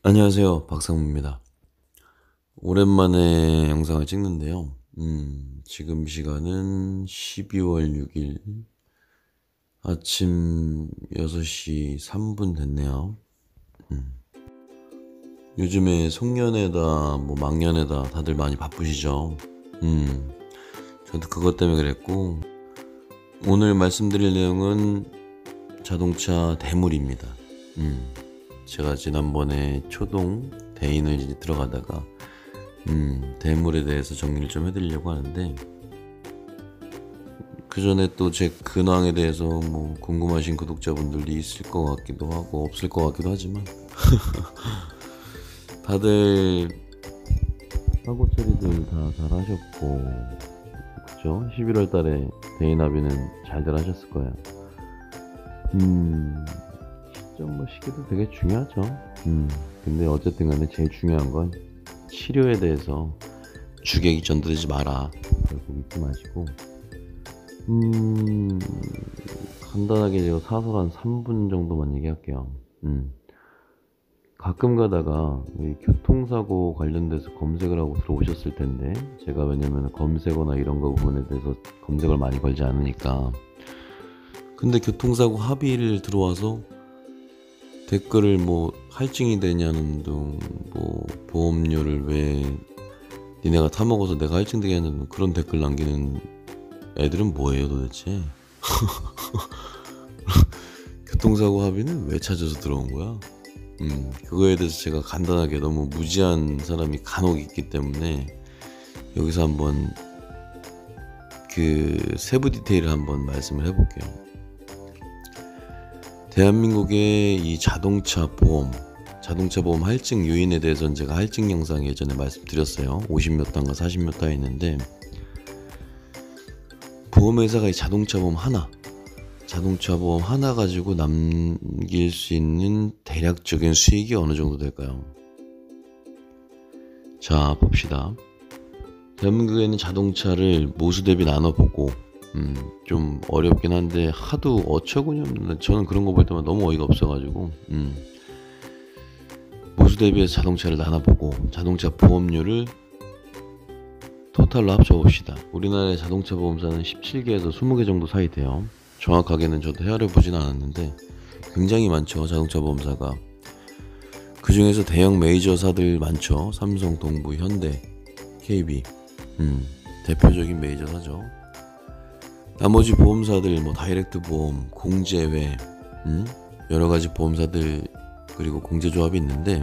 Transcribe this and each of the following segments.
안녕하세요, 박상무입니다. 오랜만에 영상을 찍는데요. 지금 시간은 12월 6일 아침 6시 3분 됐네요. 요즘에 송년회다 뭐 막년회다 다들 많이 바쁘시죠? 저도 그것 때문에 그랬고, 오늘 말씀드릴 내용은 자동차 대물입니다. 제가 지난번에 초동 대인을 이제 들어가다가 대물에 대해서 정리를 좀 해드리려고 하는데, 그 전에 또 제 근황에 대해서 뭐 궁금하신 구독자분들이 있을 것 같기도 하고 없을 것 같기도 하지만 다들 사고 처리들 다 잘하셨고, 그쵸? 11월 달에 대인 합의는 잘들 하셨을 거예요. 시점 뭐 시기도 되게 중요하죠. 근데 어쨌든 간에 제일 중요한 건 치료에 대해서 주객이 전도되지 마라. 결국 잊지 마시고, 간단하게 제가 사설 한 3분 정도만 얘기할게요. 가끔 가다가 이 교통사고 관련돼서 검색을 하고 들어오셨을 텐데, 제가 왜냐면 검색어나 이런 거 부분에 대해서 검색을 많이 걸지 않으니까. 근데 교통사고 합의를 들어와서 댓글을 뭐 할증이 되냐는 둥, 뭐 보험료를 왜 니네가 타먹어서 내가 할증되게 하는 둥, 그런 댓글 남기는 애들은 뭐예요 도대체? 교통사고 합의는 왜 찾아서 들어온 거야? 그거에 대해서 제가 간단하게, 너무 무지한 사람이 간혹 있기 때문에 여기서 한번 그 세부 디테일을 한번 말씀을 해볼게요. 대한민국의 이 자동차 보험 할증 요인에 대해서는 제가 할증 영상 예전에 말씀드렸어요. 50몇 단과 40몇 단 있는데, 보험회사가 이 자동차 보험 하나 가지고 남길 수 있는 대략적인 수익이 어느 정도 될까요? 자, 봅시다. 대한민국에는 자동차를 모수 대비 나눠보고, 좀 어렵긴 한데 하도 어처구니없는, 저는 그런 거 볼 때마다 너무 어이가 없어가지고, 모수 대비해서 자동차를 나눠보고 자동차 보험료를 토탈로 합쳐봅시다. 우리나라의 자동차 보험사는 17개에서 20개 정도 사이 돼요. 정확하게는 저도 헤아려보진 않았는데 굉장히 많죠, 자동차 보험사가. 그 중에서 대형 메이저사들 많죠. 삼성, 동부, 현대, KB, 대표적인 메이저사죠. 나머지 보험사들 뭐 다이렉트 보험, 공제회, 여러가지 보험사들, 그리고 공제조합이 있는데,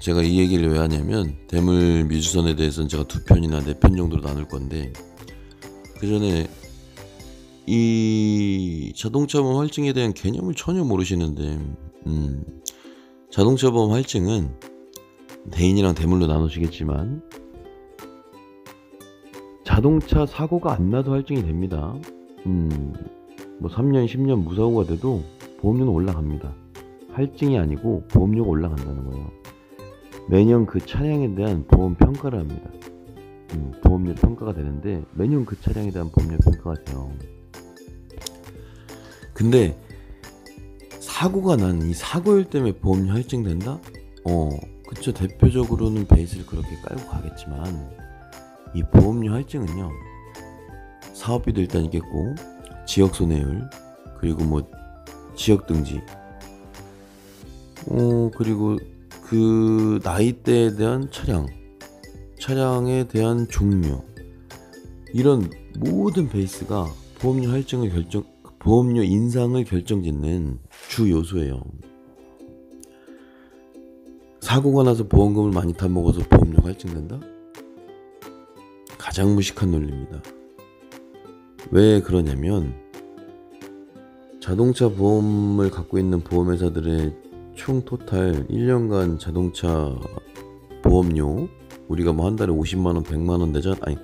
제가 이 얘기를 왜 하냐면, 대물 미수선에 대해서는 제가 2편이나 4편 정도로 나눌 건데, 그 전에 이 자동차 보험 할증에 대한 개념을 전혀 모르시는데, 자동차 보험 할증은 대인이랑 대물로 나누시겠지만 자동차 사고가 안 나도 할증이 됩니다. 뭐 3년 10년 무사고가 돼도 보험료는 올라갑니다. 할증이 아니고 보험료가 올라간다는 거예요. 매년 그 차량에 대한 보험 평가를 합니다. 보험료 평가가 되는데 매년 그 차량에 대한 보험료 평가가 돼요. 근데 사고가 난 이 사고일 때문에 보험료 할증된다? 그쵸. 대표적으로는 베이스를 그렇게 깔고 가겠지만, 이 보험료 할증은요, 사업비도 일단 있겠고, 지역 손해율, 그리고 뭐 지역 등지, 그리고 그 나이대에 대한 차량에 대한 종류, 이런 모든 베이스가 보험료 인상을 결정짓는 주 요소예요. 사고가 나서 보험금을 많이 타먹어서 보험료가 할증된다? 가장 무식한 논리입니다. 왜 그러냐면, 자동차 보험을 갖고 있는 보험회사들의 총 토탈 1년간 자동차 보험료, 우리가 뭐 한 달에 50만원 100만원 내잖아, 아니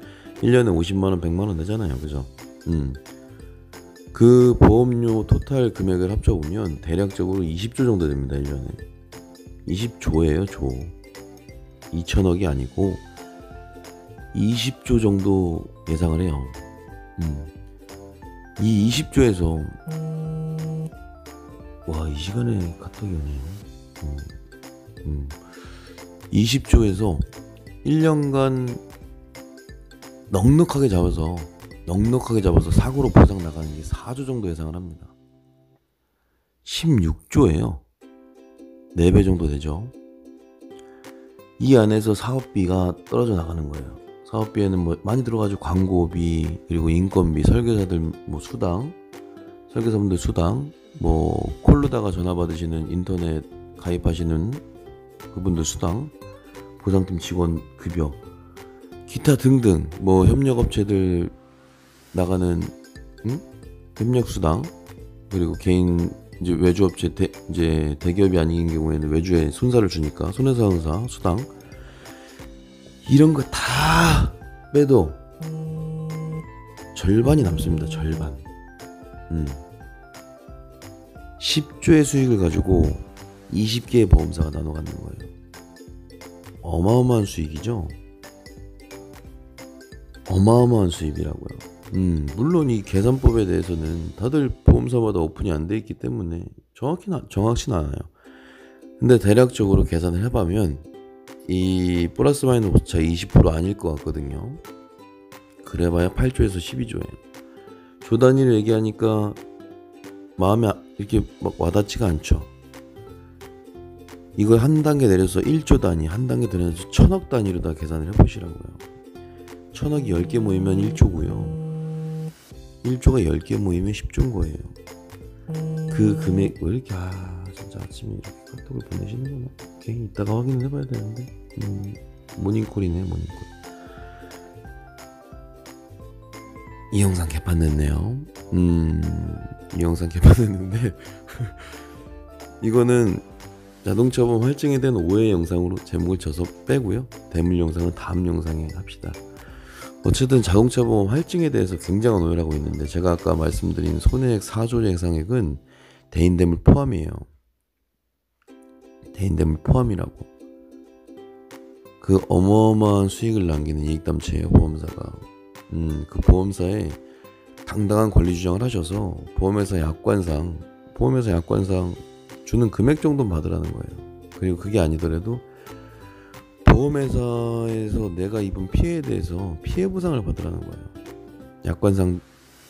1년에 50만원 100만원 내잖아요, 그죠? 그 보험료 토탈 금액을 합쳐보면 대략적으로 20조 정도 됩니다. 1년에 20조예요, 조. 2천억이 아니고 20조 정도 예상을 해요. 이 20조에서 와, 이 시간에 카톡이 오네요. 20조에서 1년간 넉넉하게 잡아서 사고로 보상 나가는 게 4조 정도 예상을 합니다. 16조예요. 4배 정도 되죠. 이 안에서 사업비가 떨어져 나가는 거예요. 사업비에는 뭐 많이 들어가죠. 광고비, 그리고 인건비, 설계사들 뭐 수당, 설계사분들 수당, 뭐 콜로다가 전화 받으시는 인터넷 가입하시는 그분들 수당, 보상팀 직원 급여, 기타 등등 뭐 협력업체들 나가는 협력 수당, 그리고 개인 이제 외주업체 이제 대기업이 아닌 경우에는 외주에 손사를 주니까 손해배상사 수당, 이런 거 다 빼도 절반이 남습니다. 절반. 10조의 수익을 가지고 20개의 보험사가 나눠 갖는 거예요. 어마어마한 수익이죠. 어마어마한 수입이라고요. 물론 이 계산법에 대해서는 다들 보험사마다 오픈이 안 돼 있기 때문에 정확치는 않아요. 근데 대략적으로 계산을 해보면 이 플러스 마이너스 차이 20% 아닐 것 같거든요. 그래봐야 8조에서 12조예요. 조 단위를 얘기하니까 마음에 이렇게 막 와닿지가 않죠. 이걸 한 단계 내려서 1조 단위, 한 단계 더 내려서 1000억 단위로 다 계산을 해보시라고요. 1000억이 10개 모이면 1조고요. 1조가 10개 모이면 10조인 거예요. 그 금액 왜 이렇게 진짜 아침에 이렇게 카톡을 보내시는구나. 오케이, 이따가 확인을 해봐야 되는데. 모닝콜이네, 모닝콜. 이 영상 개판 냈네요. 이 영상 개판 냈는데 이거는 자동차보험 할증에 대한 오해 영상으로 제목을 쳐서 빼고요. 대물 영상은 다음 영상에 합시다. 어쨌든 자동차보험 할증에 대해서 굉장한 오해를 하고 있는데, 제가 아까 말씀드린 손해액 4조 예상액은 대인대물 포함이에요. 대인대물 포함이라고. 그 어마어마한 수익을 남기는 이익담체예요, 보험사가. 그 보험사에 당당한 권리 주장을 하셔서 보험회사 약관상 주는 금액 정도는 받으라는 거예요. 그리고 그게 아니더라도 보험회사에서 내가 입은 피해에 대해서 피해 보상을 받으라는 거예요. 약관상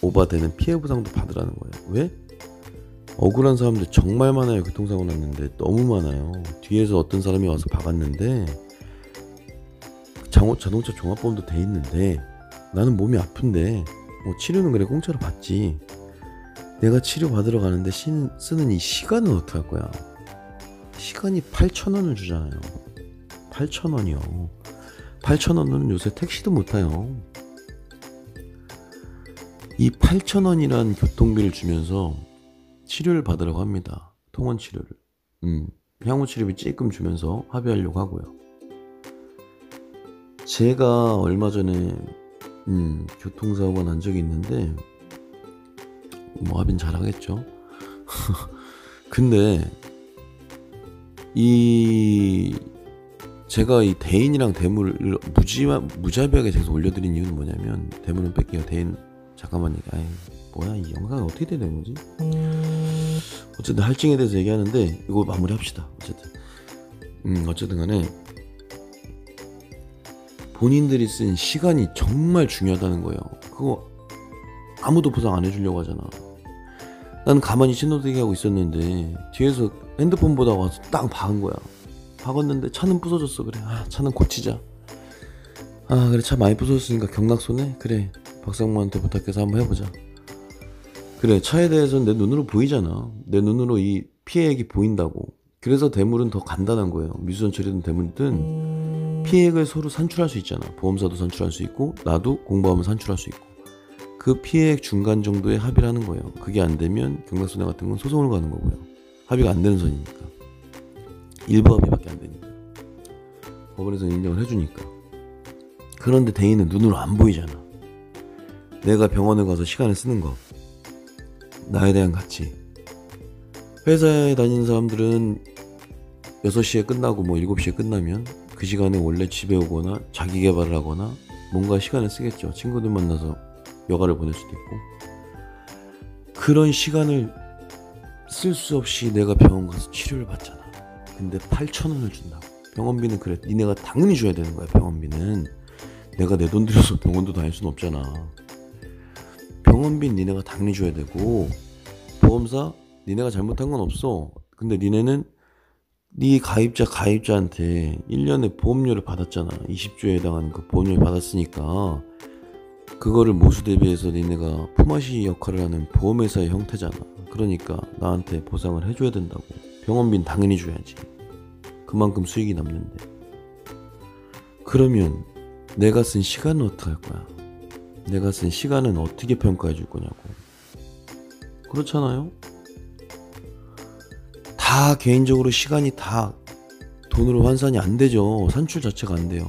오바되는 피해 보상도 받으라는 거예요. 왜? 억울한 사람들 정말 많아요. 교통사고 났는데 너무 많아요. 뒤에서 어떤 사람이 와서 박았는데 자동차 종합보험도 돼 있는데 나는 몸이 아픈데 치료는 그래 공짜로 받지. 내가 치료 받으러 가는데 쓰는 이 시간은 어떻게 할 거야? 시간이 8,000원을 주잖아요. 8,000원이요. 8,000원은 요새 택시도 못 타요. 이 8,000원이란 교통비를 주면서 치료를 받으라고 합니다. 통원 치료를. 향후 치료비 조금 주면서 합의하려고 하고요. 제가 얼마 전에 교통사고가 난 적이 있는데 뭐 합의는 잘하겠죠. 근데 제가 이 대인이랑 대물을 무자비하게 계속 올려드린 이유는 뭐냐면, 대물은 뺄게요. 대인 잠깐만 뭐야 이 영상은 어떻게 되는 거지? 어쨌든 할증에 대해서 얘기하는데 이거 마무리합시다. 어쨌든 간에 본인들이 쓴 시간이 정말 중요하다는 거예요. 그거 아무도 보상 안 해주려고 하잖아. 난 가만히 신호대기 하고 있었는데 뒤에서 핸드폰 보다가 와서 딱 박은 거야. 박았는데 차는 부서졌어. 그래, 차는 고치자. 그래, 차 많이 부서졌으니까 경락손해? 그래, 박상무한테 부탁해서 한번 해보자. 그래, 차에 대해서는 내 눈으로 보이잖아. 내 눈으로 이 피해액이 보인다고. 그래서 대물은 더 간단한 거예요. 미수전 처리든 대물이든 피해액을 서로 산출할 수 있잖아. 보험사도 산출할 수 있고 나도 공부하면 산출할 수 있고. 그 피해액 중간 정도에 합의를 하는 거예요. 그게 안 되면 경락손해 같은 건 소송을 가는 거고요. 합의가 안 되는 선이니까. 일부 합의밖에 안 되니까. 법원에서 인정을 해주니까. 그런데 대인은 눈으로 안 보이잖아. 내가 병원에 가서 시간을 쓰는 거, 나에 대한 가치. 회사에 다니는 사람들은 6시에 끝나고 뭐 7시에 끝나면 그 시간에 원래 집에 오거나 자기 개발을 하거나 뭔가 시간을 쓰겠죠. 친구들 만나서 여가를 보낼 수도 있고. 그런 시간을 쓸 수 없이 내가 병원 가서 치료를 받잖아. 근데 8,000원을 준다고. 병원비는 그래 니네가 당연히 줘야 되는 거야. 병원비는 내가 내 돈 들여서 병원도 다닐 순 없잖아. 병원비는 니네가 당연히 줘야 되고, 보험사 니네가 잘못한 건 없어. 근데 니네는 네 가입자한테 1년에 보험료를 받았잖아. 20조에 해당하는 그 보험료를 받았으니까 그거를 모수 대비해서 니네가 품앗이 역할을 하는 보험회사의 형태잖아. 그러니까 나한테 보상을 해줘야 된다고. 병원비는 당연히 줘야지. 그만큼 수익이 남는데. 그러면 내가 쓴 시간은 어떻게 할 거야? 내가 쓴 시간은 어떻게 평가해 줄 거냐고. 그렇잖아요? 다 개인적으로 시간이 다 돈으로 환산이 안 되죠. 산출 자체가 안 돼요.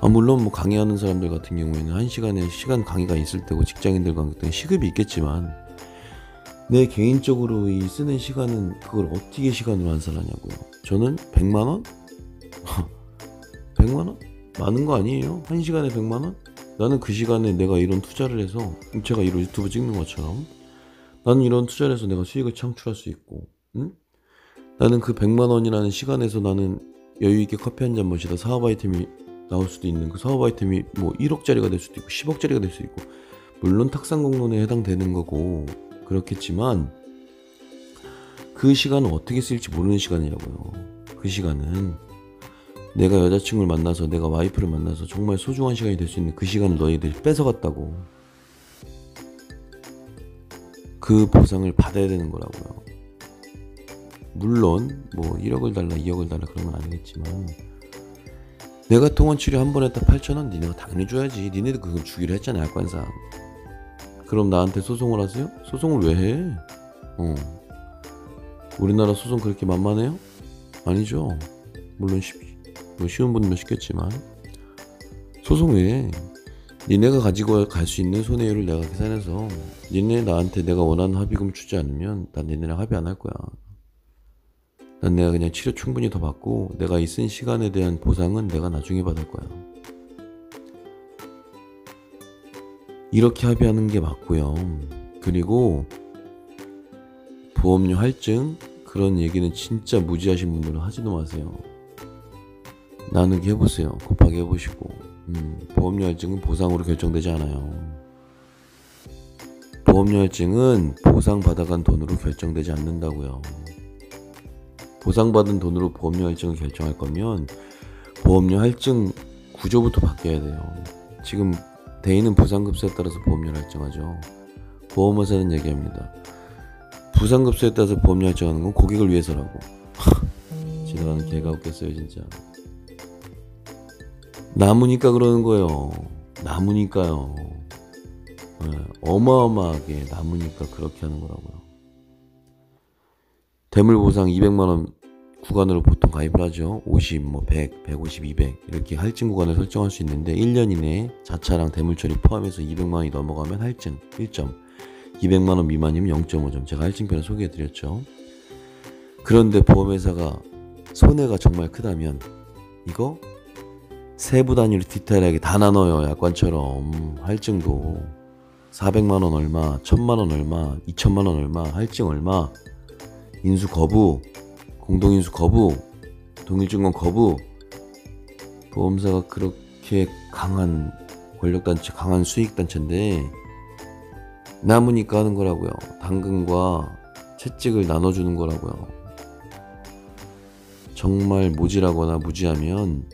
물론 뭐 강의하는 사람들 같은 경우에는 1시간에 시간 강의가 있을 때고, 직장인들 같은 경우는 시급이 있겠지만, 내 개인적으로 이 쓰는 시간은 그걸 어떻게 시간으로 환산하냐고요. 저는 100만원? 100만원? 많은 거 아니에요? 1시간에 100만원? 나는 그 시간에 내가 이런 투자를 해서, 제가 이런 유튜브 찍는 것처럼 나는 이런 투자를 해서 내가 수익을 창출할 수 있고, 응? 나는 그 100만원이라는 시간에서 나는 여유있게 커피 한 잔 마시다 사업 아이템이 나올 수도 있는, 그 사업 아이템이 뭐 1억짜리가 될 수도 있고 10억짜리가 될 수 있고, 물론 탁상공론에 해당되는 거고 그렇겠지만, 그 시간은 어떻게 쓸지 모르는 시간이라고요. 그 시간은 내가 여자친구를 만나서, 내가 와이프를 만나서 정말 소중한 시간이 될 수 있는 그 시간을 너희들이 뺏어갔다고. 그 보상을 받아야 되는 거라고요. 물론 뭐 1억을 달라 2억을 달라 그런 건 아니겠지만, 내가 통원 치료 한 번 했다 8,000원 니네가 당연히 줘야지. 니네도 그걸 주기로 했잖아, 약관상. 그럼 나한테 소송을 하세요? 소송을 왜 해? 우리나라 소송 그렇게 만만해요? 아니죠. 물론 쉬운 분들은 쉽겠지만, 소송 왜 해? 니네가 가지고 갈 수 있는 손해율을 내가 계산해서 니네 나한테 내가 원하는 합의금 주지 않으면 난 니네랑 합의 안 할 거야. 난 내가 그냥 치료 충분히 더 받고, 내가 이 쓴 시간에 대한 보상은 내가 나중에 받을 거야. 이렇게 합의하는 게 맞고요. 그리고 보험료 할증 그런 얘기는 진짜 무지하신 분들은 하지도 마세요. 나누기 해보세요. 곱하기 해보시고. 보험료 할증은 보상으로 결정되지 않아요. 보험료 할증은 보상받아간 돈으로 결정되지 않는다고요. 보상받은 돈으로 보험료 할증을 결정할 거면 보험료 할증 구조부터 바뀌어야 돼요. 지금 돼 있는 부상급수에 따라서 보험료를 할증하죠. 보험회사는 얘기합니다. 부상급수에 따라서 보험료 할증하는 건 고객을 위해서라고. 지나가는 개가 웃겠어요 진짜. 남으니까 그러는 거예요. 남으니까요. 어마어마하게 남으니까 그렇게 하는 거라고요. 대물보상 200만원 구간으로 보통 가입을 하죠. 50, 100, 150, 200 이렇게 할증 구간을 설정할 수 있는데, 1년 이내에 자차랑 대물처리 포함해서 200만원이 넘어가면 할증 1점, 200만원 미만이면 0.5점. 제가 할증편을 소개해드렸죠. 그런데 보험회사가 손해가 정말 크다면 이거 세부 단위로 디테일하게 다 나눠요. 약관처럼. 할증도 400만원 얼마, 1000만원 얼마, 2000만원 얼마, 할증 얼마, 인수 거부, 공동인수 거부, 동일증권 거부. 보험사가 그렇게 강한 권력단체, 강한 수익단체인데 남으니까 하는 거라고요. 당근과 채찍을 나눠주는 거라고요. 정말 모질하거나 무지하면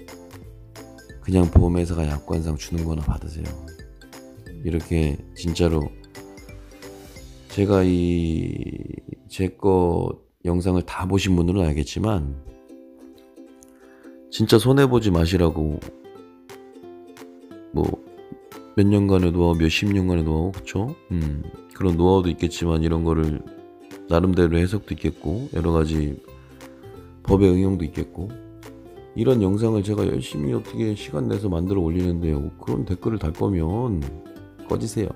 그냥 보험회사가 약관상 주는 거나 받으세요. 이렇게 진짜로 제가 제 거 영상을 다 보신 분들은 알겠지만, 진짜 손해보지 마시라고 뭐 몇 년간의 노하우, 몇십 년간의 노하우, 그쵸? 그런 노하우도 있겠지만, 이런 거를 나름대로 해석도 있겠고, 여러 가지 법의 응용도 있겠고, 이런 영상을 제가 열심히 어떻게 시간 내서 만들어 올리는데요, 그런 댓글을 달 거면 꺼지세요.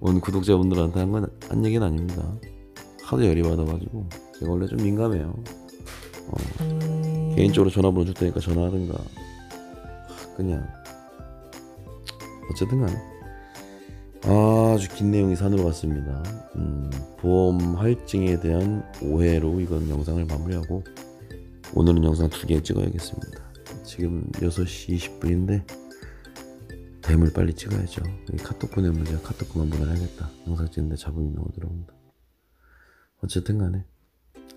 오늘 구독자분들한테 한 얘기는 아닙니다. 하도 열이 받아가지고 제가 원래 좀 민감해요. 개인적으로 전화번호 줄 테니까 전화하든가 그냥 어쨌든 간에 아주 긴 내용이 산으로 왔습니다. 보험 할증에 대한 오해로 이건 영상을 마무리하고 오늘은 영상 2개 찍어야겠습니다. 지금 6시 20분인데 뱀을 빨리 찍어야죠. 카톡 보내면 제가 카톡 그만 보내야겠다. 영상 찍는데 잡음이 너무 들어온다. 어쨌든 간에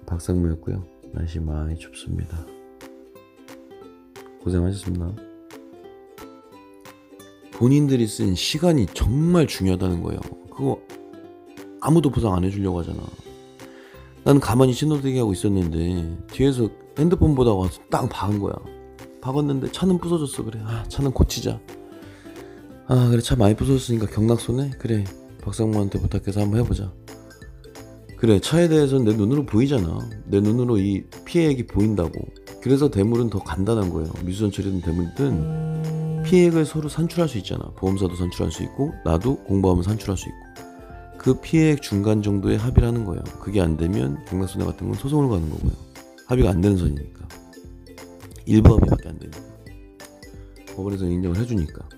박상무였고요. 날씨 많이 춥습니다. 고생하셨습니다. 본인들이 쓴 시간이 정말 중요하다는 거예요. 그거 아무도 보상 안 해주려고 하잖아. 나는 가만히 신호대기 하고 있었는데 뒤에서 핸드폰 보다가 와서 딱 박은 거야. 박았는데 차는 부서졌어. 그래, 차는 고치자. 그래, 차 많이 부서졌으니까 경락손해? 그래, 박상무한테 부탁해서 한번 해보자. 그래, 차에 대해서는 내 눈으로 보이잖아. 내 눈으로 이 피해액이 보인다고. 그래서 대물은 더 간단한 거예요. 미수전처리든 대물이든 피해액을 서로 산출할 수 있잖아. 보험사도 산출할 수 있고 나도 공부하면 산출할 수 있고 그 피해액 중간 정도의 합의를 하는 거예요. 그게 안 되면 경락손해 같은 건 소송을 가는 거고요. 합의가 안 되는 선이니까. 일부 합의밖에 안 되니까. 법원에서는 인정을 해주니까.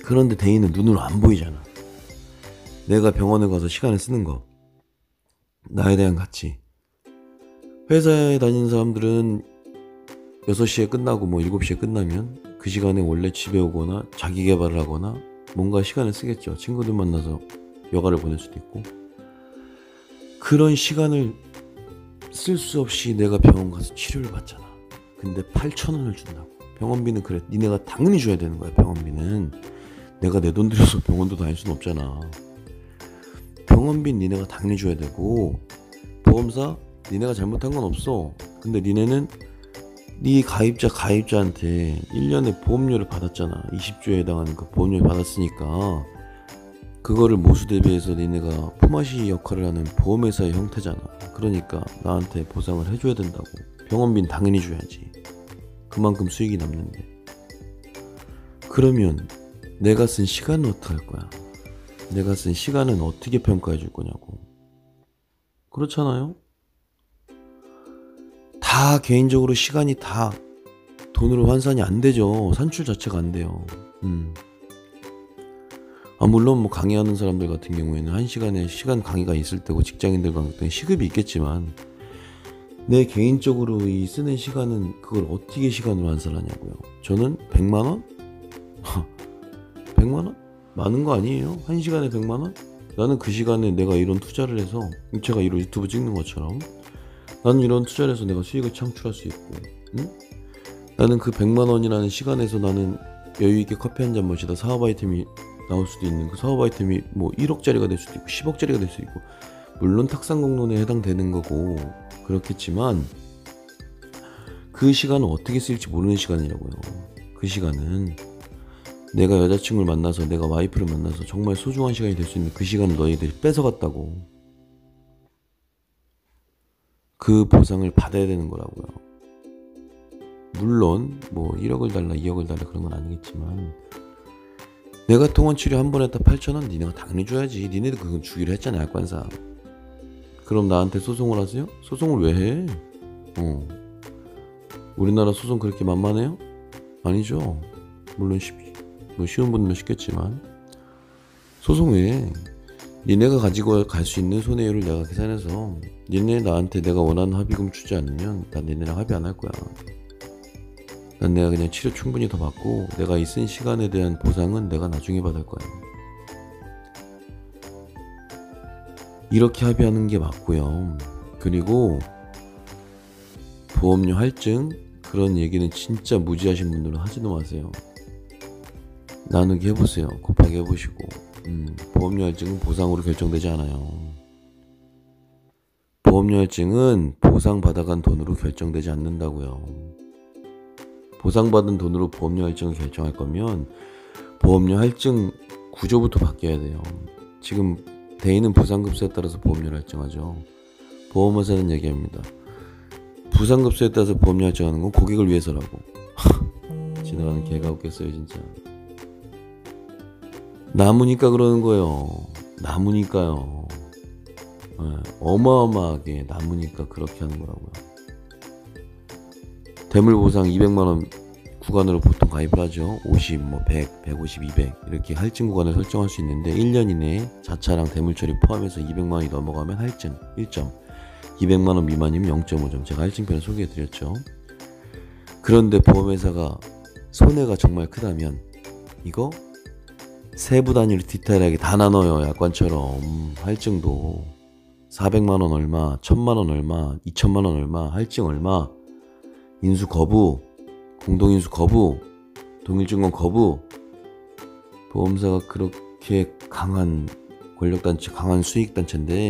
그런데 대인은 눈으로 안 보이잖아. 내가 병원에 가서 시간을 쓰는 거, 나에 대한 가치. 회사에 다니는 사람들은 6시에 끝나고 7시에 끝나면 그 시간에 원래 집에 오거나 자기 개발을 하거나 뭔가 시간을 쓰겠죠. 친구들 만나서 여가를 보낼 수도 있고. 그런 시간을 쓸 수 없이 내가 병원 가서 치료를 받잖아. 근데 8,000원을 준다고. 병원비는 그래, 니네가 당연히 줘야 되는 거야. 병원비는 내가 내 돈 들여서 병원도 다닐 수는 없잖아. 병원비는 니네가 당연히 줘야 되고, 보험사 니네가 잘못한 건 없어. 근데 니네는 네 가입자한테 1년에 보험료를 받았잖아. 20조에 해당하는 그 보험료를 받았으니까 그거를 모수 대비해서 니네가 품앗이 역할을 하는 보험회사의 형태잖아. 그러니까 나한테 보상을 해줘야 된다고. 병원비는 당연히 줘야지. 그만큼 수익이 남는데. 그러면 내가 쓴 시간은 어떻게 할 거야? 내가 쓴 시간은 어떻게 평가해 줄 거냐고. 그렇잖아요? 다 개인적으로 시간이 다 돈으로 환산이 안 되죠. 산출 자체가 안 돼요. 물론 강의하는 사람들 같은 경우에는 1시간에 시간 강의가 있을 때고 직장인들 같은 경우는 시급이 있겠지만 내 개인적으로 이 쓰는 시간은 그걸 어떻게 시간으로 환산하냐고요. 저는 100만원? 100만원? 많은 거 아니에요? 1시간에 100만원? 나는 그 시간에 내가 이런 투자를 해서 제가 이런 유튜브 찍는 것처럼 나는 이런 투자를 해서 내가 수익을 창출할 수 있고, 응? 나는 그 100만원이라는 시간에서 나는 여유있게 커피 한 잔 마시다 사업 아이템이 나올 수도 있는 그 사업 아이템이 1억짜리가 될 수도 있고 10억짜리가 될 수 있고, 물론 탁상공론에 해당되는 거고 그렇겠지만 그 시간은 어떻게 쓰일지 모르는 시간이라고요. 그 시간은 내가 여자친구를 만나서 내가 와이프를 만나서 정말 소중한 시간이 될 수 있는 그 시간을 너희들이 뺏어갔다고. 그 보상을 받아야 되는 거라고요. 물론 1억을 달라 2억을 달라 그런 건 아니겠지만 내가 통원 치료 한 번 했다 8,000원 니네가 당연히 줘야지. 니네도 그건 주기로 했잖아, 약관상. 그럼 나한테 소송을 하세요? 소송을 왜 해? 우리나라 소송 그렇게 만만해요? 아니죠. 물론 쉬운 분들은 쉽겠지만 소송 왜 해? 니네가 가지고 갈 수 있는 손해율을 내가 계산해서 니네 나한테 내가 원하는 합의금 주지 않으면 난 니네랑 합의 안 할 거야. 난 내가 그냥 치료 충분히 더 받고 내가 이 쓴 시간에 대한 보상은 내가 나중에 받을 거야. 이렇게 합의하는 게 맞고요. 그리고 보험료 할증 그런 얘기는 진짜 무지하신 분들은 하지도 마세요. 나누기 해보세요. 곱하기 해보시고. 보험료 할증은 보상으로 결정되지 않아요. 보험료 할증은 보상받아간 돈으로 결정되지 않는다고요. 보상받은 돈으로 보험료 할증을 결정할 거면 보험료 할증 구조부터 바뀌어야 돼요. 지금 대인은 부상급수에 따라서 보험료를 할증하죠. 보험회사는 얘기합니다. 부상급수에 따라서 보험료 할증하는 건 고객을 위해서라고. 지나가는 개가 웃겠어요 진짜. 남으니까 그러는 거예요. 남으니까요. 어마어마하게 남으니까 그렇게 하는 거라고요. 대물보상 200만원 구간으로 보통 가입을 하죠. 50, 100, 150, 200 이렇게 할증 구간을 설정할 수 있는데 1년 이내에 자차랑 대물처리 포함해서 200만원이 넘어가면 할증 1점, 200만원 미만이면 0.5점. 제가 할증편을 소개해드렸죠. 그런데 보험회사가 손해가 정말 크다면 이거 세부 단위로 디테일하게 다 나눠요. 약관처럼. 할증도 400만원 얼마, 1000만원 얼마, 2000만원 얼마, 할증 얼마, 인수 거부, 공동인수 거부, 동일증권 거부. 보험사가 그렇게 강한 권력단체, 강한 수익단체인데